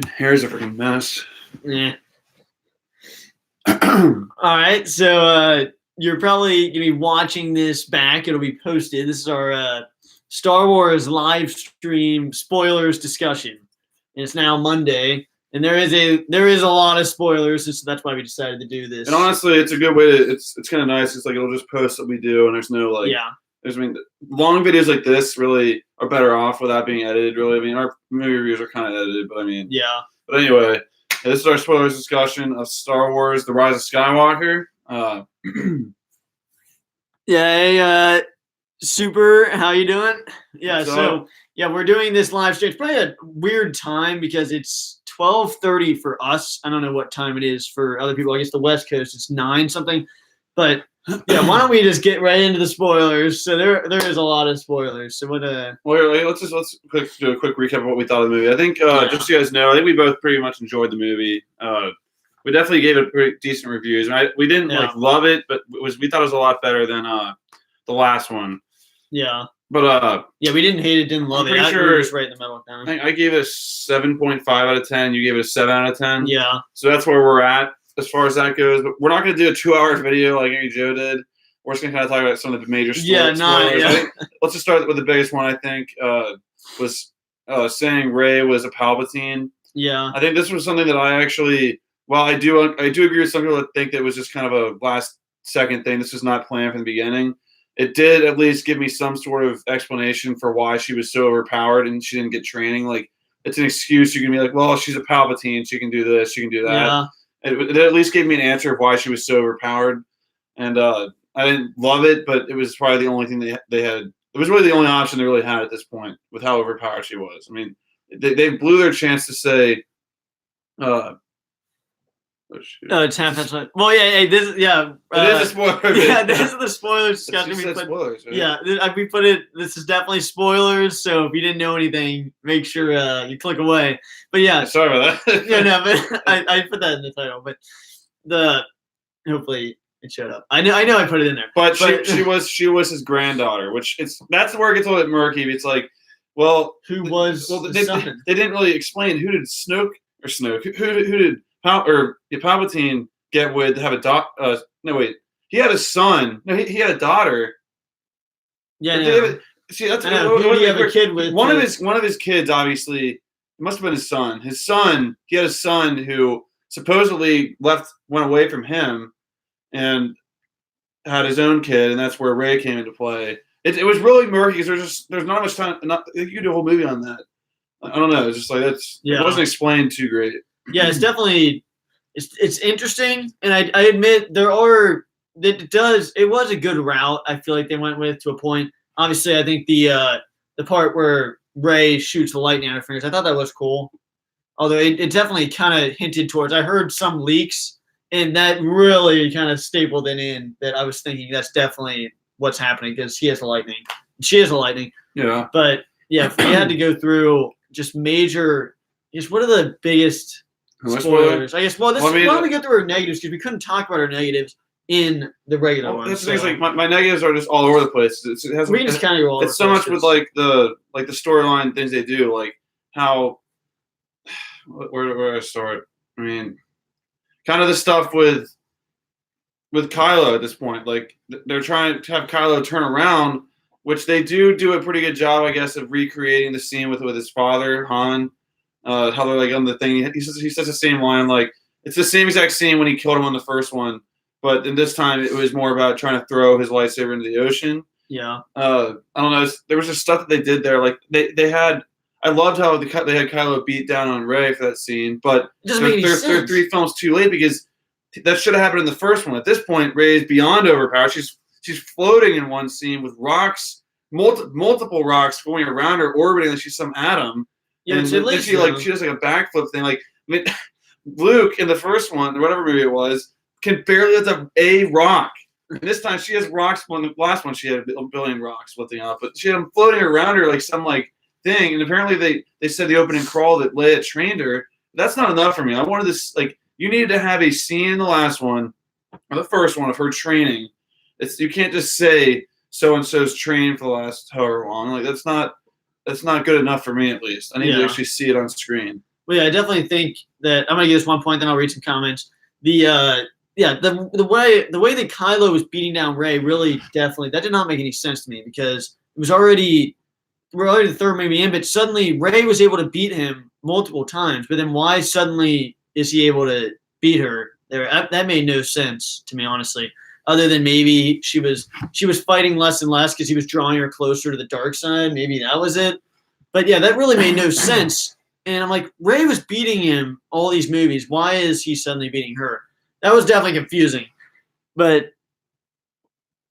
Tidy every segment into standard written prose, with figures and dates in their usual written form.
Hair's a freaking mess. Yeah. All right, so you're probably gonna be watching this back. It'll be posted. This is our Star Wars live stream spoilers discussion, and it's now Monday. And there is a lot of spoilers, so that's why we decided to do this. And honestly, it's a good way to. It's kind of nice. It's like it'll just post what we do, and there's no like. Yeah. Long videos like this really are better off without being edited. Really, I mean, our movie reviews are kind of edited, but I mean. Yeah. But anyway, this is our spoilers discussion of Star Wars: The Rise of Skywalker. Yeah. Super. How you doing? Yeah. What's so up? yeah, we're doing this live stream. It's probably a weird time because it's 12:30 for us. I don't know what time it is for other people. I guess the West Coast it's 9 something. But yeah, why don't we just get right into the spoilers? So there is a lot of spoilers. So what Well, let's do a quick recap of what we thought of the movie. I think just so you guys know, I think we both pretty much enjoyed the movie. We definitely gave it pretty decent reviews. We didn't love it, but we thought it was a lot better than the last one. Yeah. But yeah, we didn't hate it, didn't love it. Pretty sure we were just right in the middle. I gave it a 7.5 out of 10. You gave it a 7 out of 10. Yeah. So that's where we're at as far as that goes. But we're not going to do a 2-hour video like Amy Joe did. We're just going to kind of talk about some of the major spoilers. I think, let's just start with the biggest one. I think was saying Rey was a Palpatine. Yeah. I think this was something that I actually. Well, I do agree with some people that think that it was just kind of a last second thing. This was not planned from the beginning. It did at least give me some sort of explanation for why she was so overpowered and she didn't get training. Like, it's an excuse. You can be like, well, she's a Palpatine. She can do this. She can do that. Yeah. It at least gave me an answer of why she was so overpowered. And I didn't love it, but it was probably the only thing they had. It was really the only option they really had at this point with how overpowered she was. I mean, they blew their chance to say it's half past one. Well, this is it is a spoiler. Yeah, this is the spoilers discussion. Spoilers, right? Yeah, we put it. This is definitely spoilers. So if you didn't know anything, make sure you click away. But yeah, sorry about that. Yeah, no, but I put that in the title. But hopefully it showed up. I know I put it in there. But she was his granddaughter, which that's where it gets a little bit murky. It's like, well, who was? Well, they didn't really explain who did Snoke. Who did Palpatine get with to have a daughter? No, wait. He had a son. No, he had a daughter. Yeah. No. See, that's who do you have a kid with? One of his kids, obviously, it must have been his son. His son. He had a son who supposedly went away from him, and had his own kid, and that's where Rey came into play. It was really murky because there's not much time. You could do a whole movie on that. I don't know. It's just like it wasn't explained too great. Yeah, it's definitely it's interesting, and I admit it was a good route. I feel like they went with to a point. Obviously, I think the part where Rey shoots the lightning out of her fingers, I thought that was cool. Although it definitely kind of hinted towards. I heard some leaks, and that really kind of stapled it in. That I was thinking that's definitely what's happening because he has the lightning. She has the lightning. Yeah. But yeah, if we had to go through just major, what are the biggest spoilers? I guess. Well, why don't we go through our negatives because we couldn't talk about our negatives in the regular one. That's the thing. Like my negatives are just all over the place. We can just kind of go all over. It's so much with like the storyline things they do, like how. Where do I start? I mean, kind of the stuff with Kylo at this point. Like they're trying to have Kylo turn around, which they do a pretty good job, I guess, of recreating the scene with his father Han. How they're like on the thing. He says the same line. Like it's the same exact scene when he killed him on the first one, but in this time it was more about trying to throw his lightsaber into the ocean. Yeah. I don't know. There was just stuff that they did there. Like they had. I loved how they had Kylo beat down on Rey for that scene, but they're 3 films too late because that should have happened in the first one. At this point, Rey's beyond overpowered. She's floating in one scene with rocks, multiple rocks going around her, orbiting like she's some atom. Yeah, and then she does like a backflip thing. Like I mean, Luke in the first one, or whatever movie it was, can barely lift up a rock. And this time she has rocks. When the last one she had a billion rocks lifting up, but she had them floating around her like some like thing. And apparently they said the opening crawl that Leia trained her. That's not enough for me. I wanted this like you needed to have a scene in the last one or the first one of her training. You can't just say so and so's trained for the last however long. Like that's not good enough for me at least. I need to actually see it on screen. Well, yeah, I definitely think that I'm gonna give this one point, then I'll read some comments. The way that Kylo was beating down Rey really definitely that did not make any sense to me because it was already we're already the third movie in, but suddenly Rey was able to beat him multiple times. But then why suddenly is he able to beat her? That made no sense to me, honestly. Other than maybe she was fighting less and less because he was drawing her closer to the dark side. Maybe that was it. But yeah, that really made no sense. And I'm like, Rey was beating him all these movies. Why is he suddenly beating her? That was definitely confusing. But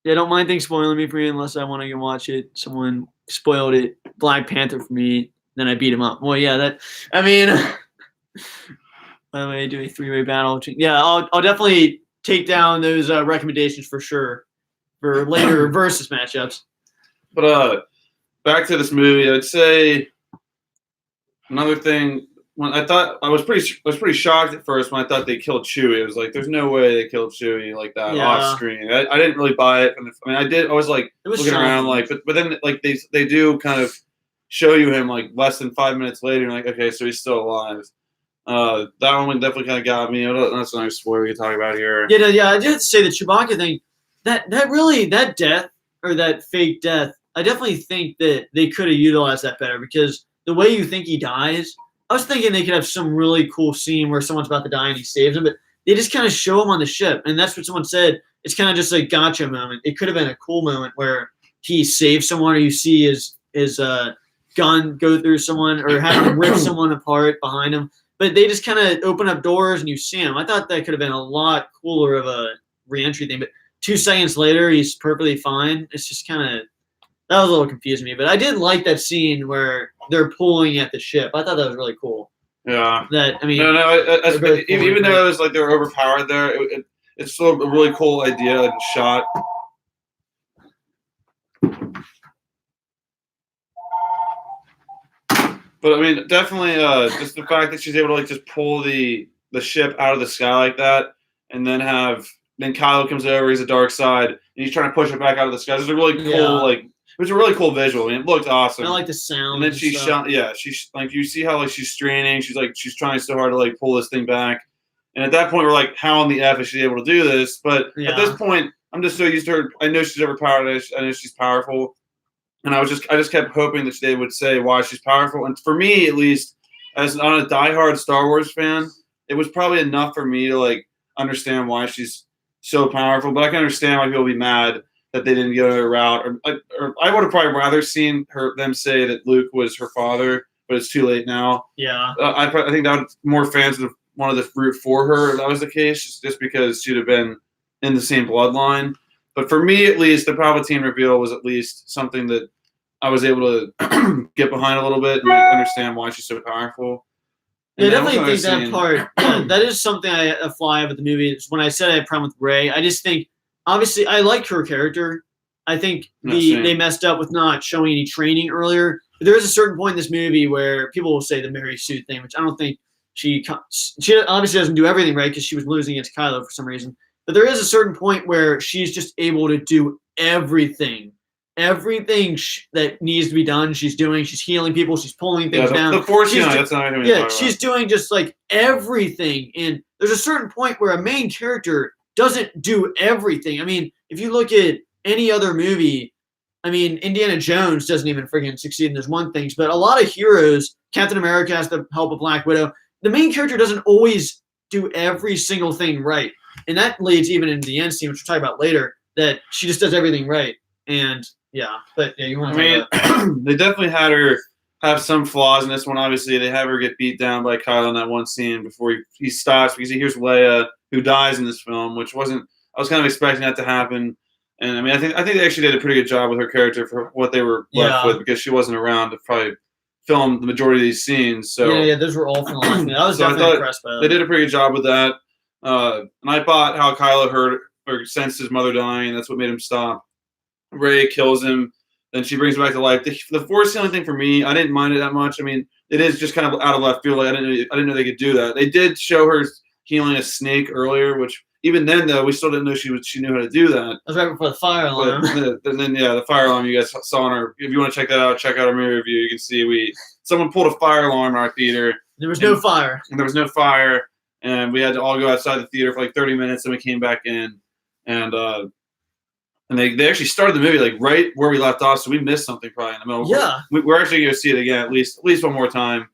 yeah, don't mind things spoiling me for you unless I want to go watch it. Someone spoiled it, Black Panther for me, then I beat him up. Well, yeah, I mean, by the way, do a three-way battle. Yeah, I'll definitely take down those recommendations for sure for later versus matchups. But back to this movie, I'd say another thing. When I thought I was pretty shocked at first when I thought they killed Chewie. It was like, there's no way they killed Chewie like that off screen. I didn't really buy it. I mean, I did. I was like looking around, like, but then like they do kind of show you him like less than 5 minutes later. And like, okay, so he's still alive. That one definitely kind of got me. That's another spoiler we can talk about here. Yeah. I did have to say the Chewbacca thing. That death or that fake death. I definitely think that they could have utilized that better because the way you think he dies. I was thinking they could have some really cool scene where someone's about to die and he saves him, but they just kind of show him on the ship, and that's what someone said. It's kind of just a gotcha moment. It could have been a cool moment where he saves someone, or you see his gun go through someone, or have him rip someone apart behind him. But they just kind of open up doors and you see him. I thought that could have been a lot cooler of a re-entry thing, but 2 seconds later he's perfectly fine. It's just kind of that was a little confusing me, but I did like that scene where they're pulling at the ship. I thought that was really cool. Yeah. Even though it was like they were overpowered there, it's still a really cool idea and shot. But I mean, definitely, just the fact that she's able to like just pull the ship out of the sky like that, and then Kylo comes over. He's a dark side, and he's trying to push it back out of the sky. It's a really cool It was a really cool visual. I mean, it looked awesome. I like the sound. And then she's like you see how like she's straining. She's trying so hard to like pull this thing back. And at that point, we're like, how in the F is she able to do this? But at this point, I'm just so used to her. I know she's overpowered. I know she's powerful. And I just kept hoping that they would say why she's powerful. And for me, at least, as on a diehard Star Wars fan, it was probably enough for me to like understand why she's so powerful. But I can understand why people would be mad that they didn't go their route, or I would have probably rather seen them say that Luke was her father, but it's too late now. Yeah, I think that more fans would have wanted to root for her if that was the case, just because she'd have been in the same bloodline. But for me, at least, the Palpatine reveal was at least something that I was able to get behind a little bit and like, understand why she's so powerful. I definitely think that part. That is something I fly with the movie. Is when I said I had a problem with Rey, I just think. Obviously, I like her character. I think they messed up with not showing any training earlier. But there is a certain point in this movie where people will say the Mary Sue thing, which I don't think she obviously doesn't do everything right because she was losing against Kylo for some reason. But there is a certain point where she's just able to do everything. Everything that needs to be done, she's doing. She's healing people. She's pulling things down. The Force, that's not anything. Yeah, she's doing just like everything. And there's a certain point where a main character doesn't do everything. I mean, if you look at any other movie, I mean, Indiana Jones doesn't even freaking succeed in those one things, but a lot of heroes, Captain America has the help of Black Widow. The main character doesn't always do every single thing right. And that leads even into the end scene, which we'll talk about later, that she just does everything right. And you want to they definitely had her have some flaws in this one. Obviously, they have her get beat down by Kylo in that one scene before he stops because he hears Leia, who dies in this film, which wasn't. I was kind of expecting that to happen, and I mean, I think they actually did a pretty good job with her character for what they were left with because she wasn't around to probably film the majority of these scenes. So those were all filmed. I was definitely impressed by that. They did a pretty good job with that, and I bought how Kylo heard or sensed his mother dying. And that's what made him stop. Rey kills him, then she brings him back to life. The Force healing thing for me, I didn't mind it that much. I mean, it is just kind of out of left field. Like I didn't know they could do that. They did show her healing a snake earlier, which even then though we still didn't know she knew how to do that. That was right before the fire alarm. And then the fire alarm you guys saw in our. If you want to check that out, check out our movie review. You can see someone pulled a fire alarm in our theater, There was no fire. And there was no fire, and we had to all go outside the theater for like 30 minutes, and we came back in, and they actually started the movie like right where we left off, so we missed something probably in the middle. Yeah. We're actually going to see it again at least one more time.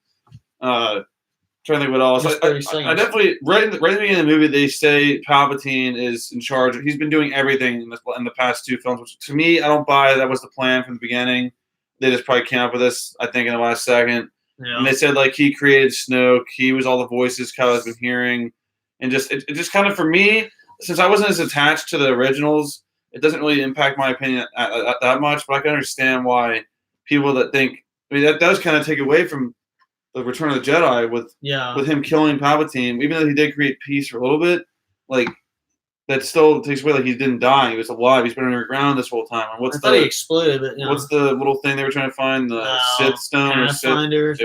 Trying to think what else. I definitely right at the beginning of the movie they say Palpatine is in charge. He's been doing everything in the past 2 films, which to me I don't buy. That was the plan from the beginning. They just probably came up with this, I think, in the last second. Yeah. And they said like he created Snoke. He was all the voices Kylo's been hearing, and it just kind of for me, since I wasn't as attached to the originals, it doesn't really impact my opinion that much. But I can understand why people that think. I mean, that does kind of take away from the Return of the Jedi with him killing Palpatine, even though he did create peace for a little bit, like that still takes away. Like he didn't die; he was alive. He's been underground this whole time. And I thought he exploded. But, what's the little thing they were trying to find? The Sith Stone or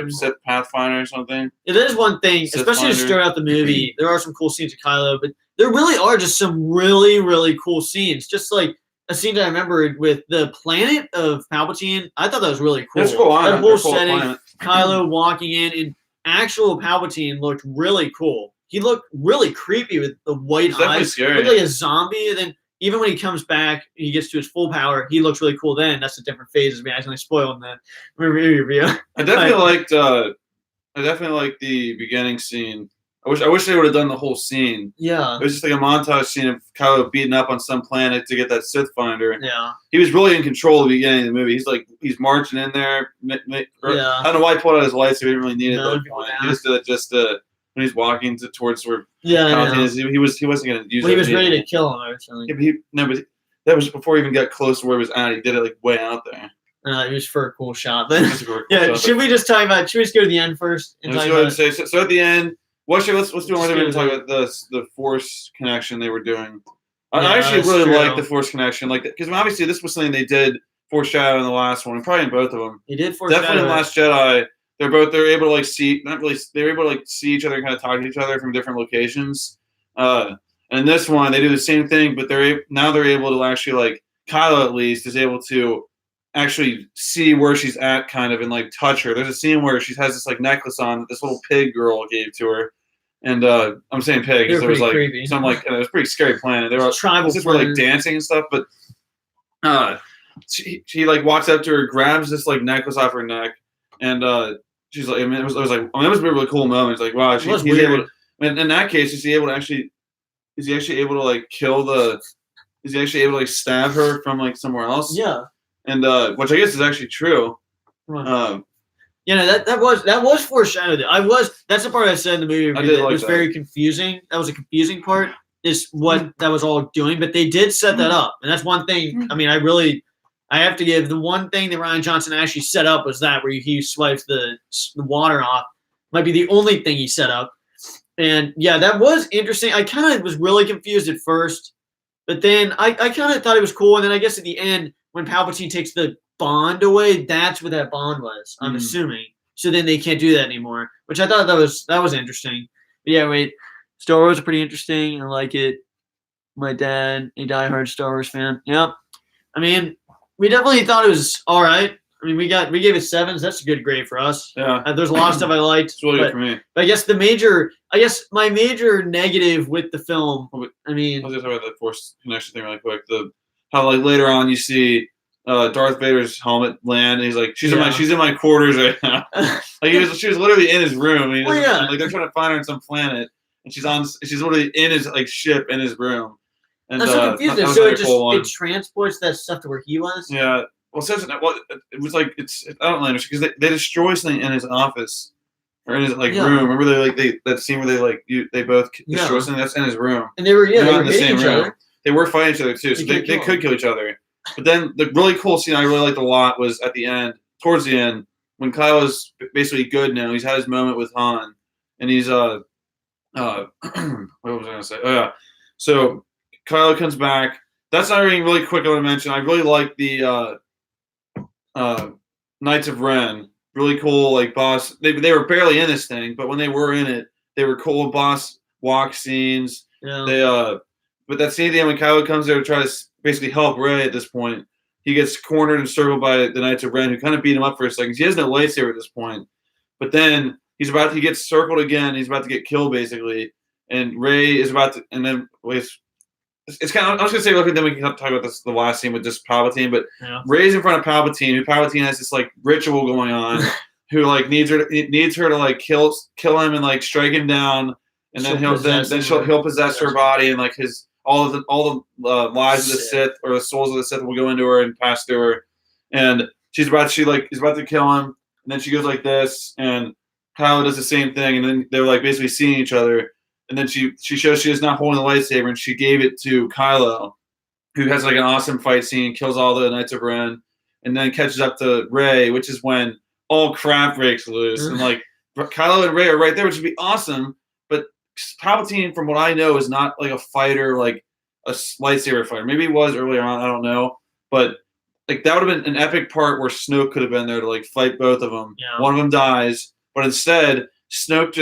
Sith Pathfinder or something. It is one thing, Sith especially Finder. to start out the movie. There are some cool scenes of Kylo, but there really are just some really, really cool scenes. Just like a scene that I remembered with the planet of Palpatine. I thought that was really cool. That's cool. That whole setting. Kylo walking in, and actual Palpatine looked really cool. He looked really creepy with the white eyes. Scary. Looked like a zombie. And then even when he comes back, he gets to his full power. He looks really cool. Then that's a different phase. As we accidentally spoiled that review. I definitely liked. I definitely liked the beginning scene. I wish they would have done the whole scene. Yeah. It was just like a montage scene of Kylo beating up on some planet to get that Sith Finder. Yeah. He was really in control at the beginning of the movie. He's marching in there. I don't know why he pulled out his lights. He didn't really need it at that point. He just did it just when he's walking towards where Palpatine is. He wasn't going to use it. He was ready to kill him or something. Yeah, but that was before he even got close to where he was at. He did it like way out there. It was for a cool shot. But should we just talk about? Should we just go to the end first? Let's go ahead and say so at the end. Let's do one more talk about the Force connection they were doing. I actually really like the Force connection, like because obviously this was something they did foreshadow in the last one, and probably in both of them. They did foreshadow. Definitely in the Last Jedi, they're able to like see they're able to like see each other and kind of talk to each other from different locations. And in this one, they do the same thing, but they're able to actually like Kylo at least is able to actually see where she's at, kind of, and like touch her. There's a scene where she has this like necklace on that this little pig girl gave to her. And I'm saying pig because there was like creepy. Some like it was a pretty scary planet. They were tribal. Were like dancing and stuff, but she like walks up to her, grabs this like necklace off her neck, and she's like, it was a really cool moment. It's like, wow, he's able to. And in that case, is he actually able to like kill the? Is he actually able to like stab her from like somewhere else? Yeah. And which I guess is actually true. That was foreshadowed. That's the part I said in the movie that was very confusing. That was a confusing part, is what that was all doing. But they did set that up, and that's one thing. I mean, I have to give the one thing that Rian Johnson actually set up was that where he swipes the water off. Might be the only thing he set up, and yeah, that was interesting. I kind of was really confused at first, but then I kind of thought it was cool. And then I guess at the end when Palpatine takes the bond away, that's what that bond was, I'm assuming. So then they can't do that anymore, which I thought that was interesting. But yeah, wait, Star Wars is pretty interesting. I like it. My dad, a diehard Star Wars fan. Yep. I mean, we definitely thought it was all right. I mean, we gave it 7s. That's a good grade for us. Yeah. There's a lot of stuff I liked. It's really good for me. But I guess my major negative with the film. I mean, I'll just talk about the Force connection thing really quick. How like later on you see Darth Vader's helmet land, and he's like, she's in my quarters right now. Like she was literally in his room. And like they're trying to find her on some planet, and she's literally in his like ship in his room. And that's so confusing. So it transports that stuff to where he was. Yeah. Well, it was like I don't understand because they destroy something in his office or in his room. Remember that scene where they both destroy something that's in his room. And they were in the same room. They were fighting each other too, so they could kill each other. But then the really cool scene I really liked a lot was at the end, towards the end, when Kylo's basically good now. He's had his moment with Han, and he's what was I gonna say? Oh yeah, so Kylo comes back. That's not even really quick. I want to mention. I really like the Knights of Ren. Really cool, like boss. They were barely in this thing, but when they were in it, they were cool boss walk scenes. Yeah. But that scene at the end when Kylo comes there to try to basically help Rey at this point, he gets cornered and circled by the Knights of Ren, who kind of beat him up for a second. He has no lightsaber at this point. But then he gets circled again. He's about to get killed basically, and Rey is about to, and then it's kind of, I was gonna say, look, and then we can talk about the last scene with just Palpatine, but Yeah. Rey's in front of Palpatine, who Palpatine has this like ritual going on, who like needs her to like kill him and like strike him down, and then he'll possess her body, and like all the lives of the Sith or the souls of the Sith will go into her and pass through her, and is about to kill him, and then she goes like this, and Kylo does the same thing, and then they're like basically seeing each other. And then she shows she is not holding the lightsaber, and she gave it to Kylo, who has like an awesome fight scene, kills all the Knights of Ren, and then catches up to Rey, which is when all crap breaks loose. And like Kylo and Rey are right there, which would be awesome. But Palpatine, from what I know, is not like a fighter, like a lightsaber fighter. Maybe he was earlier on, I don't know. But like that would have been an epic part where Snoke could have been there to like fight both of them. Yeah. One of them dies, but instead Snoke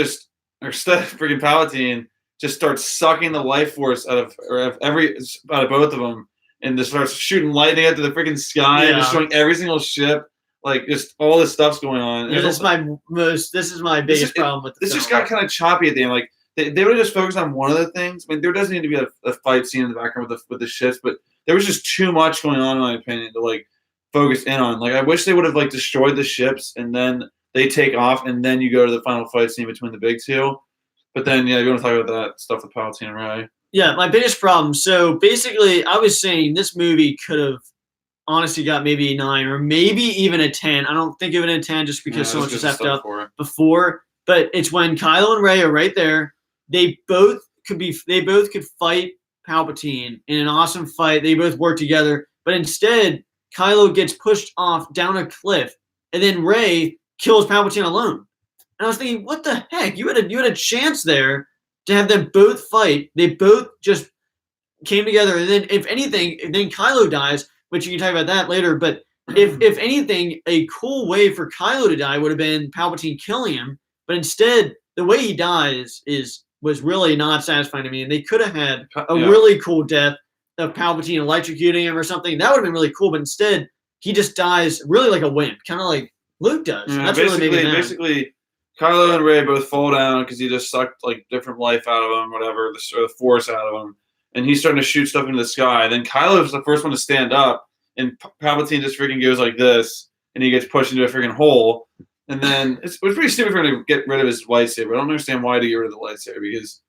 instead of freaking Palpatine, just starts sucking the life force out of both of them, and just starts shooting lightning out to the freaking sky, and destroying every single ship. Like just all this stuff's going on. Yeah, this is my biggest problem with this. Just got kind of choppy at the end. Like they would have just focused on one of the things. I mean, there doesn't need to be a fight scene in the background with the ships, but there was just too much going on, in my opinion, to like focus in on. Like I wish they would have like destroyed the ships and then they take off, and then you go to the final fight scene between the big two. But then, yeah, you want to talk about that stuff with Palpatine and Rey. Yeah, my biggest problem. So basically, I was saying this movie could have honestly got maybe a 9 or maybe even a 10. I don't think of it a 10 just because so much was effed up before. But it's when Kylo and Rey are right there. They both could fight Palpatine in an awesome fight. They both work together. But instead, Kylo gets pushed off down a cliff, and then Rey kills Palpatine alone. And I was thinking, what the heck? You had a chance there to have them both fight. They both just came together, and then if anything, then Kylo dies, which you can talk about that later. But if anything, a cool way for Kylo to die would have been Palpatine killing him. But instead, the way he dies was really not satisfying to me. And they could have had a really cool death of Palpatine electrocuting him or something. That would have been really cool. But instead, he just dies really like a wimp, kind of like Luke does. Yeah, that's really made me mad. Basically, Kylo and Rey both fall down because he just sucked like different life out of them, whatever, the force out of them, and he's starting to shoot stuff into the sky. Then Kylo's the first one to stand up, and Palpatine just freaking goes like this, and he gets pushed into a freaking hole. And then it was pretty stupid for him to get rid of his lightsaber. I don't understand why to get rid of the lightsaber because,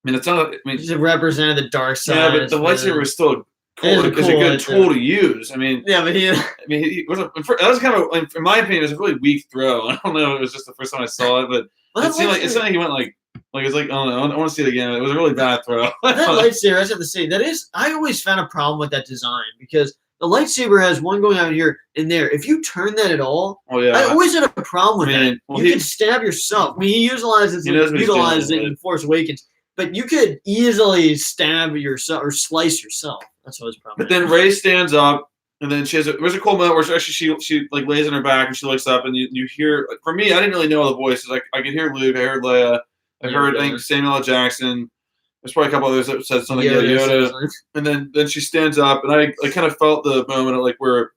I mean, it's not. I mean, it represented the dark side. Yeah, but the lightsaber is still cool. It's a good tool to use. I mean, yeah, but he was that was kind of, in my opinion, it was a really weak throw. I don't know. It was just the first time I saw it, but it seemed like he went like it's like I don't know. I want to see it again. It was a really bad throw. That lightsaber, I just have to say, I always found a problem with that design because the lightsaber has one going out here and there. If you turn that at all, I always had a problem with that. Well, you can stab yourself. I mean, he utilizes it in Force Awakens, but you could easily stab yourself or slice yourself. That's always a problem. But then Rey stands up, and then there's a cool moment where she like lays on her back and she looks up, and you hear. For me, I didn't really know the voices. Like I could hear Luke, I heard Leia, I think Samuel L. Jackson. There's probably a couple others that said something. Yoda. And then she stands up, and I kind of felt the moment of like where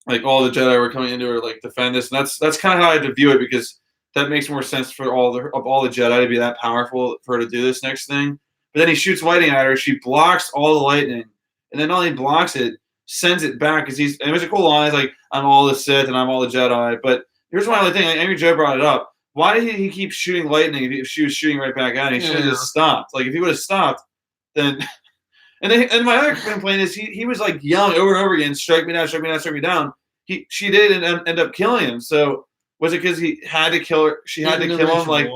like all the Jedi were coming into her like defend this, and that's kind of how I had to view it because that makes more sense for all the Jedi to be that powerful for her to do this next thing. But then he shoots lightning at her. She blocks all the lightning. And then not only blocks it, sends it back because it was a cool line. It's like, I'm all the Sith and I'm all the Jedi. But here's one other thing. Angry Joe brought it up. Why did he keep shooting lightning if she was shooting right back at him? He should have just stopped. Like, if he would have stopped, then... And my other complaint is he was, like, yelling over and over again, strike me down, strike me down, strike me down. She did end up killing him. So was it because he had to kill her? She had to kill him, like...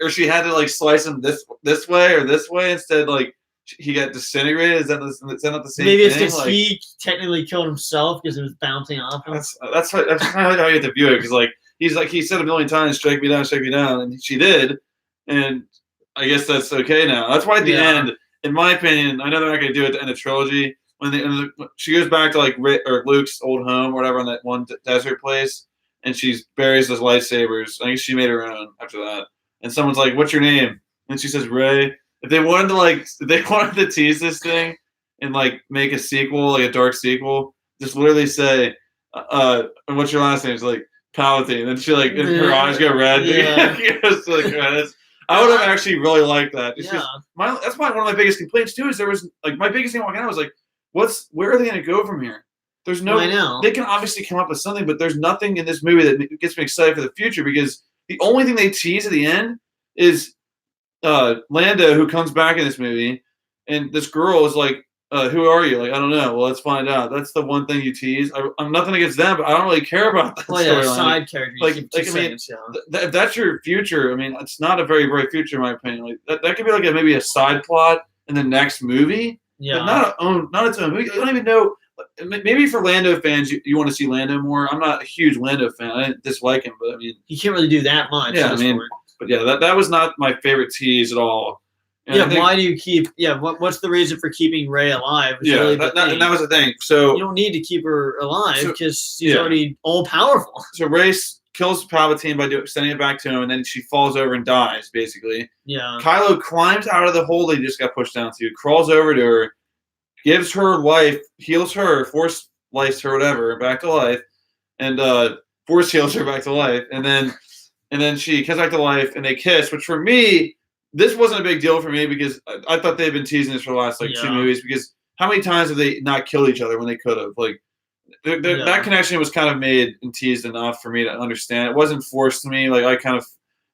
Or she had to, like, slice him this way or this way instead, like... He got disintegrated. Is that not the same? Maybe it's thing? because he technically killed himself because it was bouncing off him. That's kind of how you have to view it because he said a million times, strike me down, and she did, and I guess that's okay now. That's why at the end, in my opinion, I know they're not going to do it at the end of the trilogy when she goes back to like Luke's old home or whatever on that one desert place, and she buries those lightsabers. I think she made her own after that, and someone's like, "What's your name?" And she says, "Rey." If they wanted to tease this thing and like make a sequel, like a dark sequel, just literally say, "What's your last name?" It's like Palpatine, and she like and her eyes go red. Yeah. It's like, I would have actually really liked that. It's Yeah. just that's one of my biggest complaints too. Is there was like my biggest thing walking out was like, where are they going to go from here? There's no. I know. They can obviously come up with something, but there's nothing in this movie that gets me excited for the future because the only thing they tease at the end is Lando, who comes back in this movie, and this girl is like, who are you? Like, I don't know. Well, let's find out. That's the one thing you tease. I'm nothing against them, but I don't really care about that storyline. Side character. If that's your future, I mean, it's not a very bright future in my opinion. Like that could be like maybe a side plot in the next movie. Yeah. But not its own movie. I don't even know. Maybe for Lando fans, you want to see Lando more. I'm not a huge Lando fan. I didn't dislike him, but I mean, he can't really do that much. Yeah, but yeah, that was not my favorite tease at all. And why do you keep? Yeah, what's the reason for keeping Rey alive? Really that was the thing. So you don't need to keep her alive because she's already all powerful. So Rey kills Palpatine by sending it back to him, and then she falls over and dies. Basically, yeah. Kylo climbs out of the hole they just got pushed down to, crawls over to her, gives her life, heals her, force life her, whatever, back to life, and force heals her back to life, and then she comes back to life, and they kiss. Which for me, this wasn't a big deal for me because I thought they'd been teasing this for the last 2 movies. Because how many times have they not killed each other when they could have? Like that connection was kind of made and teased enough for me to understand. It wasn't forced to me. Like I kind of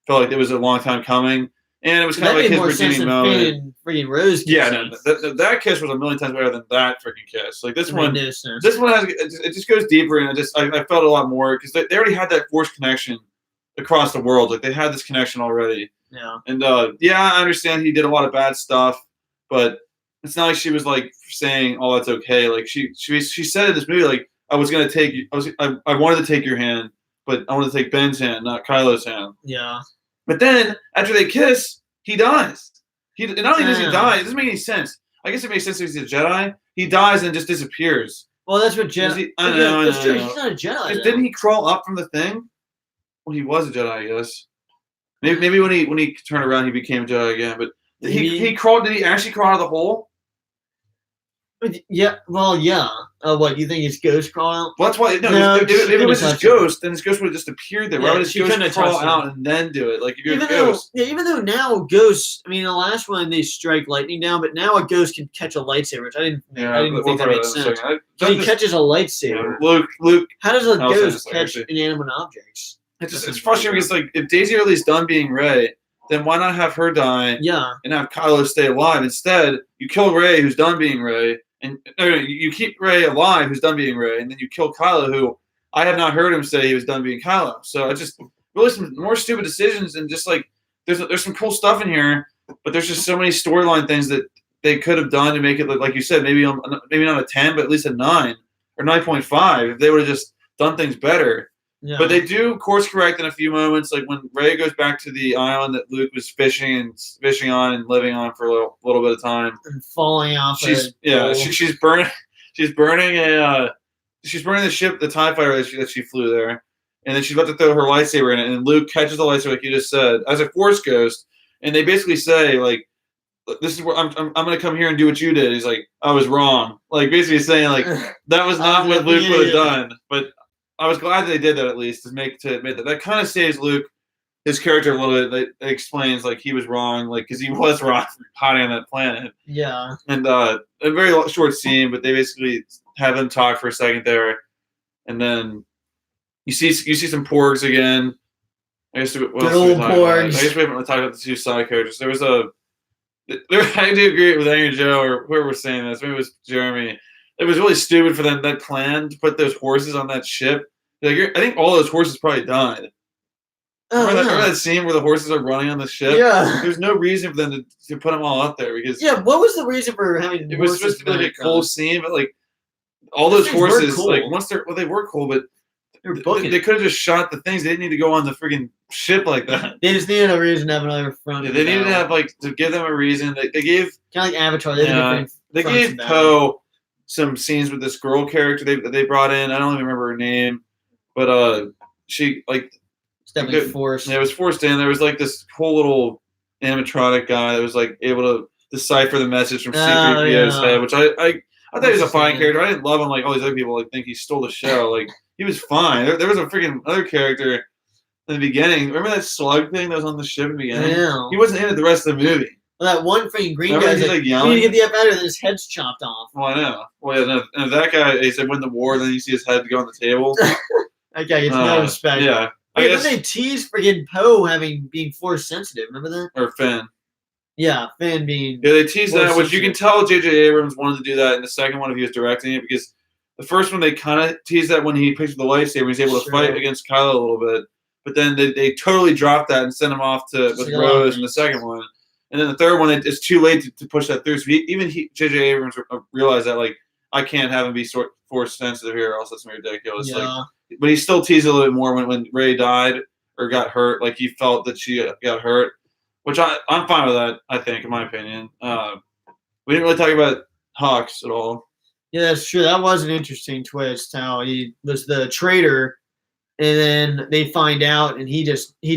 felt like it was a long time coming, and it was kind of like his redeeming moment. Freaking Rose. Yeah, that kiss was a million times better than that freaking kiss. Like this one has it just goes deeper, and I felt a lot more because they already had that forced connection across the world. Like they had this connection already. Yeah. And I understand he did a lot of bad stuff, but it's not like she was like saying, "Oh, that's okay." Like she said in this movie, like I wanted to take your hand, but I wanted to take Ben's hand, not Kylo's hand. Yeah. But then after they kiss, he dies. Not only does he die, it doesn't make any sense. I guess it makes sense if he's a Jedi. He dies and just disappears. Well, that's what Jedi. I know. That's true. He's not a Jedi. Didn't he crawl up from the thing? Well, he was a Jedi, I guess. Maybe when he turned around, he became a Jedi again. But he crawled. Did he actually crawl out of the hole? Yeah. Well, yeah. What you think his ghost crawl out? Well, that's why. No, if it was his ghost, then his ghost would have just appeared there. Why would his ghost crawl out and then do it? Like if you're a ghost. Even though now ghosts. I mean, the last one they strike lightning down, but now a ghost can catch a lightsaber. Which I didn't think that made sense. He catches a lightsaber. Luke. How does a ghost catch inanimate objects? It's frustrating because like if Daisy Ridley's done being Rey, then why not have her die? Yeah. And have Kylo stay alive? Instead, you kill Rey, who's done being Rey, and you keep Rey alive, who's done being Rey, and then you kill Kylo, who I have not heard him say he was done being Kylo. So it's just really some more stupid decisions, and just like there's some cool stuff in here, but there's just so many storyline things that they could have done to make it look like you said, maybe not a 10, but at least a 9 or 9.5 if they would have just done things better. Yeah. But they do course correct in a few moments, like when Rey goes back to the island that Luke was fishing on and living on for a little bit of time, and falling off. She's burning the ship, the TIE fighter that she flew there, and then she's about to throw her lightsaber in it, and Luke catches the lightsaber like you just said as a Force ghost, and they basically say like, "This is where I'm going to come here and do what you did." He's like, "I was wrong," like basically saying like that was not what Luke would have done, but. I was glad they did that at least to admit that. That kind of saves Luke, his character a little bit. That explains like he was wrong, like because he was wrong for hiding on that planet. Yeah. And a very short scene, but they basically have them talk for a second there, and then you see some porgs again. I guess good old porgs. I guess we haven't talked about the two side characters. I do agree with Angry Joe or whoever was saying this. Maybe it was Jeremy. It was really stupid for them that plan to put those horses on that ship. Like, I think all those horses probably died. Remember that scene where the horses are running on the ship? Yeah. There's no reason for them to put them all out there because. Yeah. What was the reason for having? It was supposed to be like a cool scene, but like all those horses, cool. Like once they were cool, but they could have just shot the things. They didn't need to go on the freaking ship like that. They just needed a reason to have another front. Yeah, they needed to have to give them a reason. They gave kind of like Avatar. They gave Poe some scenes with this girl character they brought in. I don't even remember her name, but she like it's definitely forced. Yeah, it was forced in. There was like this whole little animatronic guy that was like able to decipher the message from C-3PO's head, which I thought he was a fine character. I didn't love him like all these other people like think he stole the show. Like he was fine. There was a freaking other character in the beginning. Remember that slug thing that was on the ship in the beginning? Yeah. He wasn't in it the rest of the movie. Well, that one freaking green Remember guy's he's, like, like, we yelling? need to get the F out of here, then his head's chopped off. Well, I know. Well, yeah, and that guy, he said, win the war, then you see his head go on the table. That guy gets no respect. Yeah. I guess they teased freaking Poe being force sensitive. Remember that? Or Finn. Yeah, Finn being. Yeah, they teased that, which you can sensitive. tell J.J. Abrams wanted to do that in the second one if he was directing it, because the first one they kind of teased that when he picked up the lightsaber, he's able to fight against Kylo a little bit. But then they totally dropped that and sent him off with Rose in the second one. And then the third one, it's too late to push that through. So J.J. Abrams realized that, like, I can't have him be force sensitive here, or else that's ridiculous. Yeah. Like, but he still teased a little bit more when Rey died or got hurt. Like, he felt that she got hurt, which I'm fine with that, I think, in my opinion. We didn't really talk about Hux at all. Yeah, that's true. That was an interesting twist, how he was the traitor, and then they find out, and he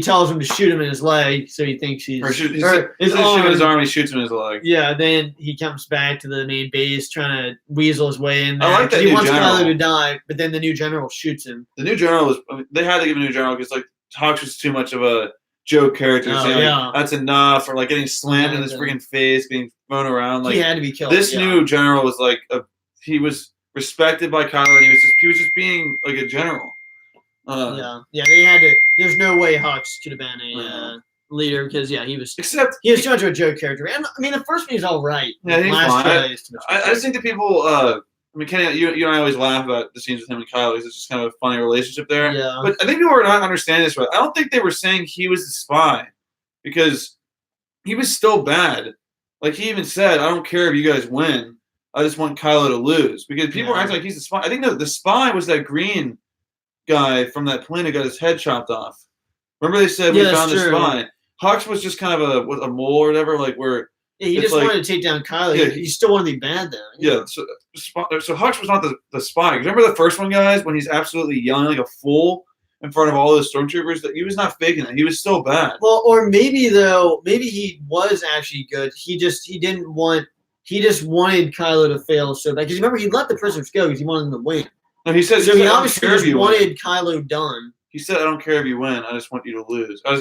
tells him to shoot him in his leg, so he thinks he's shoot his arm. He shoots him in his leg. Yeah, then he comes back to the main base trying to weasel his way in there. I like that he new wants general. Kylo to die, but then the new general shoots him. The new general they had to give a new general because, like, Hux was too much of a joke character. Oh, saying, yeah. like, that's enough, or like getting slammed in his freaking face, being thrown around. Like, he had to be killed. This new general was like he was respected by Kylo, and he was just being like a general. They had to. There's no way Hux could have been a leader because he was. Except he was too much of a joke character. And I mean, the first one he's all right. Yeah, he's fine. I just think that people. I mean, Kenny, you and I always laugh about the scenes with him and Kylo because it's just kind of a funny relationship there. Yeah. But I think people are not understanding this right. I don't think they were saying he was the spy because he was still bad. Like, he even said, "I don't care if you guys win. I just want Kylo to lose." Because people are acting like he's the spy. I think the spy was that green guy from that plane that got his head chopped off. Remember they said we found the spy. Hux was just kind of a mole or whatever, like where he just wanted to take down Kylo. Yeah, he still wanted to be bad though. Yeah, so Hux was not the spy. Remember the first one, guys, when he's absolutely yelling like a fool in front of all those stormtroopers? That he was not faking that. He was still bad. Well, or maybe he was actually good. He just wanted Kylo to fail so bad. Because remember, he let the prisoners go because he wanted them to win. No, he said. So he obviously just wanted Kylo done. He said, "I don't care if you win. I just want you to lose. I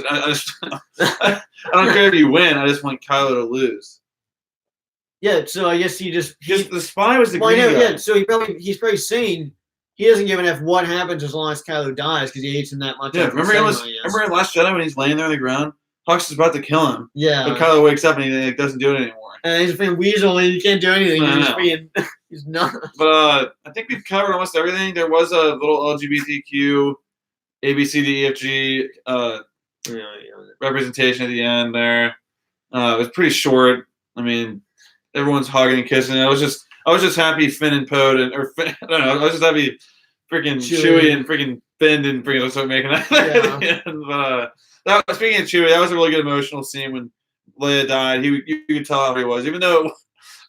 don't care if you win. I just want Kylo to lose." Yeah, so I guess the spy was the green guy. Yeah, so he's probably saying he doesn't give an F what happens as long as Kylo dies because he hates him that much. Yeah, remember in Last Jedi when he's laying there on the ground, Hux is about to kill him. Yeah, but Kylo wakes up and he doesn't do it anymore. And he's a freaking weasel and you can't do anything. He's not. But I think we've covered almost everything. There was a little LGBTQ, ABCDEFG representation at the end there. It was pretty short. I mean, everyone's hugging and kissing. I was just happy Finn and Poe I don't know. I was just happy freaking Chewie and freaking Finn didn't freaking start making that. Yeah. But speaking of Chewie, that was a really good emotional scene when Leia died. You could tell how he was, even though I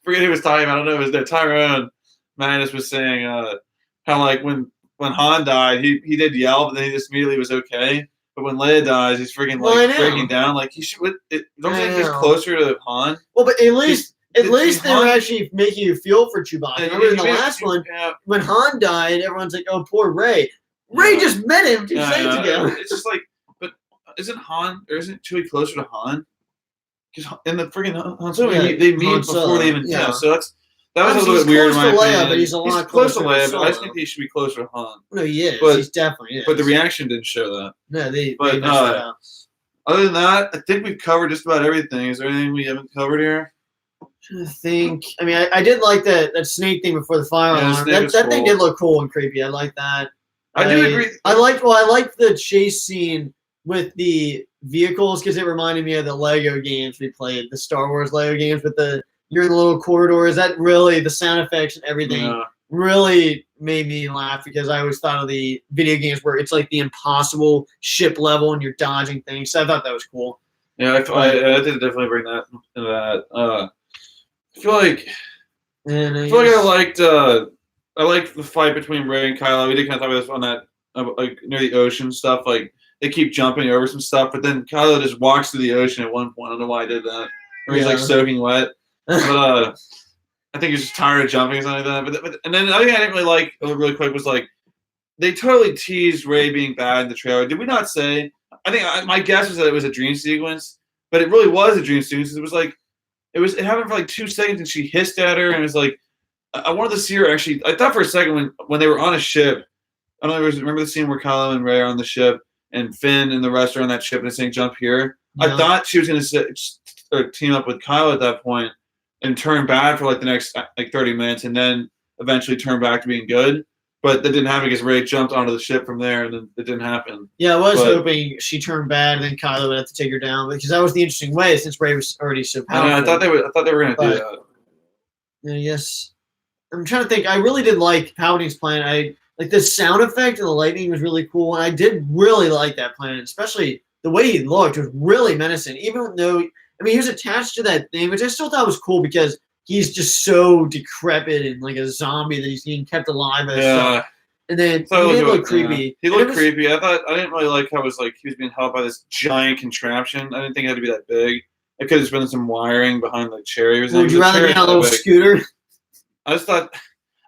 forget who was talking about. I don't know. It was that Tyrone Magnus was saying how, like, when Han died, he did yell, but then he just immediately was okay. But when Leia dies, he's freaking breaking down. Like, he should. Don't you think he's closer to Han? Well, but at least they were actually making you feel for Chewbacca. Remember in the last one, when Han died, everyone's like, "Oh, poor Rey." Rey just met him 2 seconds ago. It's just like, but isn't Chewie closer to Han? Because in the freaking Han Solo, they meet before they even test. So that was a little bit weird in my opinion. But he's a lot close to Leia, but I just think he should be closer to Han. No, he is. But he definitely is. But the reaction didn't show that. No, they messed that out. Other than that, I think we've covered just about everything. Is there anything we haven't covered here? I'm trying to think. I mean, I did like that snake thing before the fire alarm. That cool. thing did look cool and creepy. I like that. I do agree. I liked the chase scene with the vehicles because it reminded me of the Lego games we played, the Star Wars Lego games with you're in the little corridors. That really, the sound effects and everything really made me laugh because I always thought of the video games where it's like the impossible ship level and you're dodging things. So I thought that was cool. Yeah, I did definitely bring that into that. I feel like I liked the fight between Rey and Kylo. We did kind of talk about this on that like near the ocean stuff. Like, they keep jumping over some stuff, but then Kylo just walks through the ocean at one point. I don't know why I did that. Or he's like soaking wet. But I think he's just tired of jumping or something like that. But and then the other thing I didn't really like really quick was like they totally teased Rey being bad in the trailer. Did we not say? I think my guess was that it was a dream sequence, but it really was a dream sequence. It was like it happened for like 2 seconds, and she hissed at her, and it was like I wanted to see her actually. I thought for a second when they were on a ship. I don't know. Remember the scene where Kylo and Rey are on the ship, and Finn and the rest are on that ship, and it's saying "jump here." Yeah. I thought she was going to team up with Kylo at that point and turn bad for like the next like 30 minutes, and then eventually turn back to being good. But that didn't happen because Rey jumped onto the ship from there, and then it didn't happen. Yeah, I was hoping she turned bad, and then Kylo would have to take her down because that was the interesting way since Rey was already so powerful. I thought they were going to do that. Yeah, yes. I'm trying to think. I really did like Palpatine's plan. Like the sound effect of the lightning was really cool, and I did really like that plan, especially the way he looked was really menacing. Even though, I mean, he was attached to that thing, which I still thought was cool because he's just so decrepit and like a zombie that he's being kept alive. And then he did look creepy. He looked creepy. I didn't really like how it was like he was being held by this giant contraption. I didn't think it had to be that big. It could have just been some wiring behind the chair. Would you rather be on a little scooter? I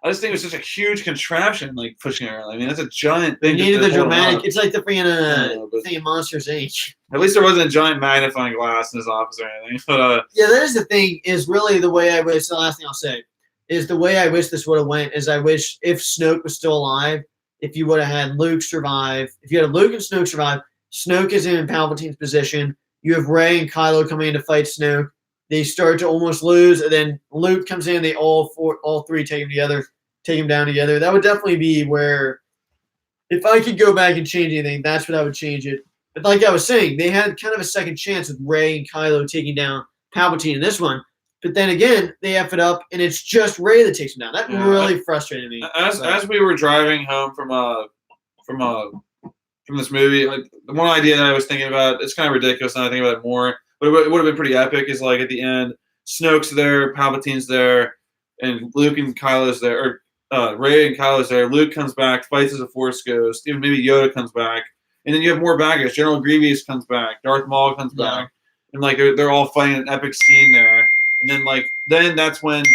just think it was such a huge contraption, like pushing around. I mean, that's a giant thing. You needed the dramatic. It's like the freaking thing in Monsters Inc. At least there wasn't a giant magnifying glass in his office or anything. But yeah, that is the thing. Is really the way I wish. The last thing I'll say is the way I wish this would have went. Is I wish if Snoke was still alive, if you would have had Luke survive. If you had Luke and Snoke survive, Snoke is in Palpatine's position. You have Rey and Kylo coming in to fight Snoke. They start to almost lose, and then Luke comes in. They all three take him down together. That would definitely be where, if I could go back and change anything, that's what I would change it. But like I was saying, they had kind of a second chance with Rey and Kylo taking down Palpatine in this one. But then again, they F it up, and it's just Rey that takes him down. That really frustrated me. As we were driving home from this movie, like the one idea that I was thinking about, it's kind of ridiculous, and I think about it more. But it would have been pretty epic. Is like at the end, Snoke's there, Palpatine's there, and Luke and Kylo's there, or Rey and Kylo's there. Luke comes back, fights as a Force ghost. Even maybe Yoda comes back, and then you have more baggage. General Grievous comes back, Darth Maul comes back, and like they're all fighting an epic scene there. And then that's when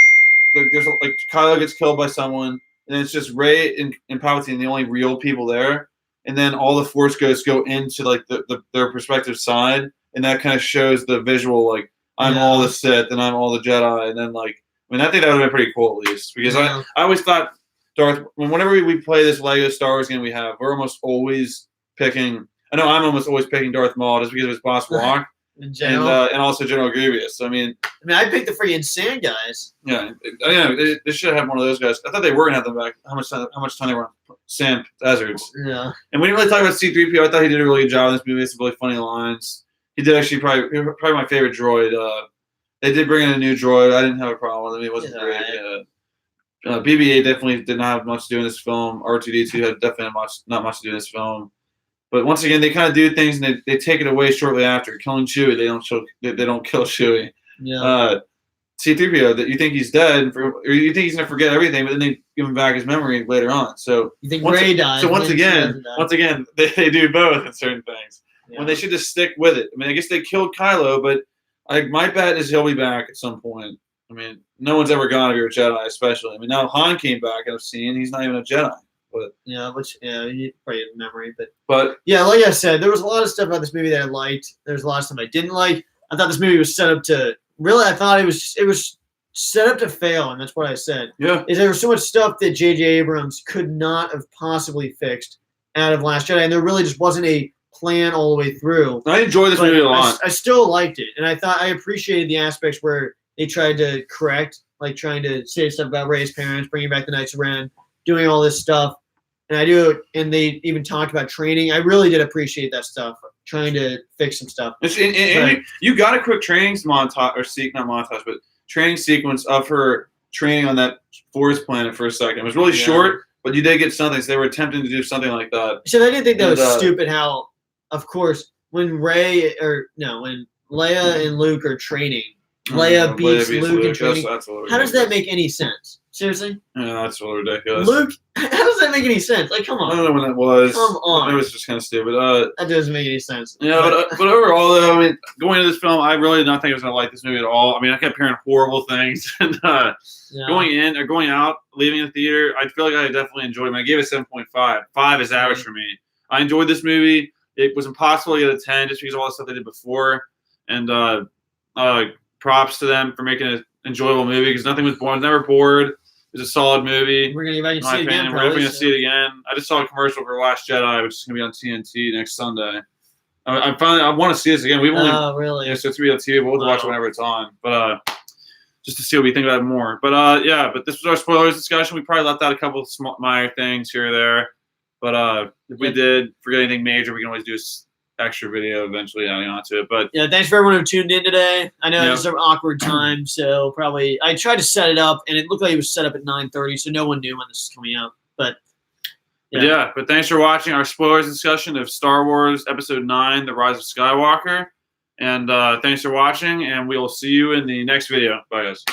there's like Kylo gets killed by someone, and it's just Rey and Palpatine, the only real people there. And then all the Force ghosts go into like their respective side. And that kind of shows the visual, like, I'm all the Sith and I'm all the Jedi. And then, like, I mean, I think that would have been pretty cool, at least. Because I always thought whenever we play this Lego Star Wars game we're almost always picking, I know I'm almost always picking Darth Maul just because of his boss walk. And also General Grievous. So, I mean, I picked the freaking sand guys. Yeah. They should have one of those guys. I thought they were going to have them back. How much time they were on sand deserts. Yeah. And we didn't really talk about C-3PO. I thought he did a really good job in this movie. Some really funny lines. He did actually probably my favorite droid. They did bring in a new droid. I didn't have a problem with him. It wasn't great. BB-8 definitely did not have much to do in this film. R2-D2 had definitely not much to do in this film. But once again, they kind of do things and they take it away shortly after. Killing Chewie, they don't kill Chewie. Yeah. C-3PO, that you think he's dead, or you think he's gonna forget everything, but then they give him back his memory later on. So you think Rey dies? So once again, they do both in certain things. Yeah. When they should just stick with it. I mean, I guess they killed Kylo, but my bet is he'll be back at some point. I mean, no one's ever gone if you're a Jedi, especially. I mean, now Han came back, I've seen. He's not even a Jedi. But you probably have memory. But yeah, like I said, there was a lot of stuff about this movie that I liked. There's a lot of stuff I didn't like. I thought this movie was set up to really. I thought it was set up to fail, and that's what I said. Yeah, there was so much stuff that J.J. Abrams could not have possibly fixed out of Last Jedi, and there really just wasn't a plan all the way through. I enjoyed this movie a lot. I still liked it, and I appreciated the aspects where they tried to correct, like trying to say stuff about Rey's parents, bringing back the Knights of Ren, doing all this stuff. And they even talked about training. I really did appreciate that stuff, trying to fix some stuff. You got a quick training montage, not montage, but training sequence of her training on that forest planet for a second. It was really short, but you did get something. So they were attempting to do something like that. So I didn't think that was stupid how, of course, when Leia and Luke are training, Leia beats Luke in Luke. training. That's a little How does that ridiculous. make any sense? Seriously? Yeah, that's a little ridiculous. Luke, how does that make any sense? Like, come I on. don't know when that was. Come on. It was just kind of stupid. That doesn't make any sense. Yeah, but overall, though, I mean, going into this film, I really did not think I was going to like this movie at all. I mean, I kept hearing horrible things. And going out, leaving the theater, I feel like I definitely enjoyed it. I gave it 7.5. 5 is average for me. I enjoyed this movie. It was impossible to get a 10 just because of all the stuff they did before. And props to them for making an enjoyable movie because nothing was boring. I was never bored. It was a solid movie. We're going to get back and see it again. We're definitely going to see it again. I just saw a commercial for Last Jedi, which is going to be on TNT next Sunday. I want to see this again. We've only, really? Yeah, so it's going to be on TV. We'll watch it whenever it's on. But just to see what we think about it more. But yeah, but this was our spoilers discussion. We probably left out a couple of small, minor things here or there. But if we did forget anything major, we can always do extra video eventually adding on to it. But yeah, thanks for everyone who tuned in today. I know it's an awkward time, so probably I tried to set it up and it looked like it was set up at 9:30, so no one knew when this is coming out. But thanks for watching our spoilers discussion of Star Wars Episode 9, The Rise of Skywalker. And thanks for watching, and we will see you in the next video. Bye, guys.